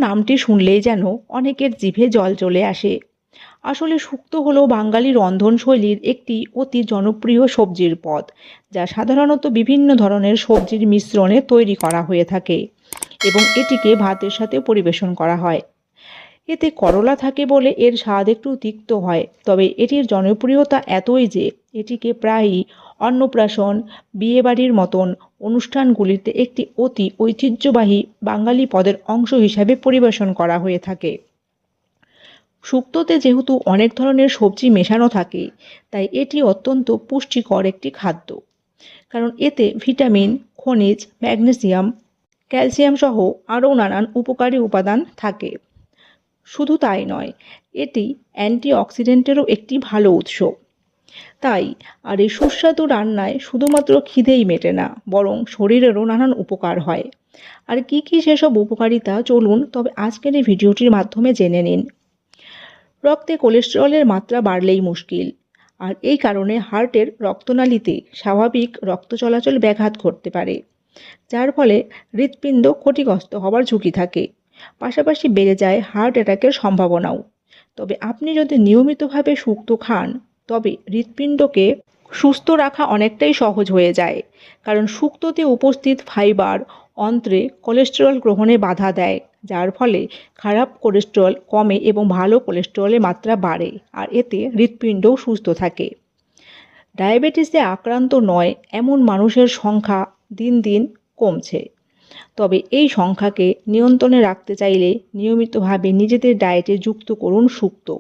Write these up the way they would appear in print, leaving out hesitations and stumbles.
নামটি শুনলেই যেন অনেকের জিভে জল চলে আসে। আসলে শুক্তো হলো বাঙালি রন্ধনশৈলীর একটি অতি জনপ্রিয় সবজির পদ, যা সাধারণত বিভিন্ন ধরনের সবজির মিশ্রণে তৈরি করা হয়ে থাকে এবং এটিকে ভাতের সাথে পরিবেশন করা হয়। এতে করলা থাকে বলে এর স্বাদ একটু তিক্ত হয়, তবে এটির জনপ্রিয়তা এতই যে এটিকে প্রায়ই অন্নপ্রাশন, বিয়েবাড়ির মতন অনুষ্ঠানগুলিতে একটি অতি ঐতিহ্যবাহী বাঙালি পদের অংশ হিসাবে পরিবেশন করা হয়ে থাকে। শুক্তোতে যেহেতু অনেক ধরনের সবজি মেশানো থাকে, তাই এটি অত্যন্ত পুষ্টিকর একটি খাদ্য, কারণ এতে ভিটামিন, খনিজ, ম্যাগনেসিয়াম, ক্যালসিয়াম সহ আরও নানান উপকারী উপাদান থাকে। শুধু তাই নয়, এটি অ্যান্টিঅক্সিডেন্টেরও একটি ভালো উৎস। তাই এই সুস্বাদু রান্নায় শুধুমাত্র খিদেই মেটে না, বরং শরীরেরও নানান উপকার হয়। আর কি কি সেসব উপকারিতা, চলুন তবে আজকের এই ভিডিওটির মাধ্যমে জেনে নিন। রক্তে কোলেস্টেরলের মাত্রা বাড়লেই মুশকিল, আর এই কারণে হার্টের রক্তনালীতে স্বাভাবিক রক্ত চলাচল ব্যাঘাত ঘটতে পারে, যার ফলে হৃৎপিণ্ড ক্ষতিগ্রস্ত হওয়ার ঝুঁকি থাকে। পাশাপাশি বেড়ে যায় হার্ট অ্যাটাকের সম্ভাবনাও। তবে আপনি যদি নিয়মিতভাবে শুক্তো খান, তবে হৃৎপিণ্ডকে সুস্থ রাখা অনেকটাই সহজ হয়ে যায়, কারণ শুক্তোতে উপস্থিত ফাইবার অন্ত্রে কোলেস্টেরল গ্রহণে বাধা দেয়, যার ফলে খারাপ কোলেস্টেরল কমে এবং ভালো কোলেস্টেরলের মাত্রা বাড়ে, আর এতে হৃৎপিণ্ডও সুস্থ থাকে। ডায়াবেটিসে আক্রান্ত নয় এমন মানুষের সংখ্যা দিন দিন কমছে। তবে এই সংখ্যাকে নিয়ন্ত্রণে রাখতে চাইলে নিয়মিতভাবে নিজেদের ডায়েটে যুক্ত করুন শুক্তো,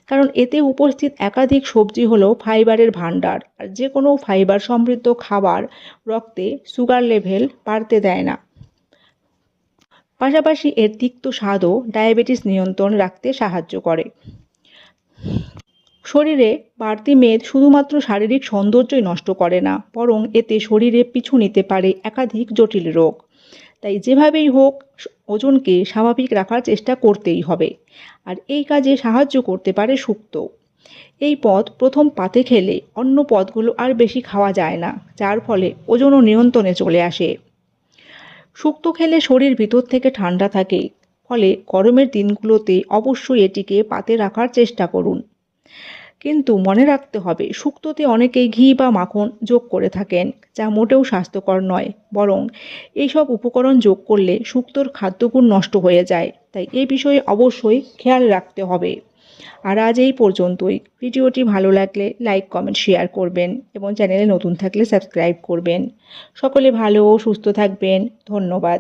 কারণ এতে উপস্থিত একাধিক সবজি হলো ফাইবারের ভাণ্ডার, আর যে কোনো ফাইবার সমৃদ্ধ খাবার রক্তে সুগার লেভেল বাড়তে দেয় না। পাশাপাশি এর তিক্ত স্বাদও ডায়াবেটিস নিয়ন্ত্রণ রাখতে সাহায্য করে। শরীরে বাড়তি মেদ শুধুমাত্র শারীরিক সৌন্দর্যই নষ্ট করে না, বরং এতে শরীরে পিছু নিতে পারে একাধিক জটিল রোগ। তাই যেভাবেই হোক ওজনকে স্বাভাবিক রাখার চেষ্টা করতেই হবে, আর এই কাজে সাহায্য করতে পারে শুক্তো। এই পদ প্রথম পাতে খেলে অন্য পদগুলো আর বেশি খাওয়া যায় না, যার ফলে ওজনও নিয়ন্ত্রণে চলে আসে। শুক্তো খেলে শরীর ভিতর থেকে ঠান্ডা থাকে, ফলে গরমের দিনগুলোতে অবশ্যই এটিকে পাতে রাখার চেষ্টা করুন। কিন্তু মনে রাখতে হবে, শুক্তোতে অনেকেই ঘি বা মাখন যোগ করে থাকেন, যা মোটেও স্বাস্থ্যকর নয়, বরং এইসব উপকরণ যোগ করলে শুক্তোর খাদ্যগুণ নষ্ট হয়ে যায়। তাই এই বিষয়ে অবশ্যই খেয়াল রাখতে হবে। আর আজ এই পর্যন্তই। ভিডিওটি ভালো লাগলে লাইক, কমেন্ট, শেয়ার করবেন এবং চ্যানেলে নতুন থাকলে সাবস্ক্রাইব করবেন। সকলে ভালো ও সুস্থ থাকবেন। ধন্যবাদ।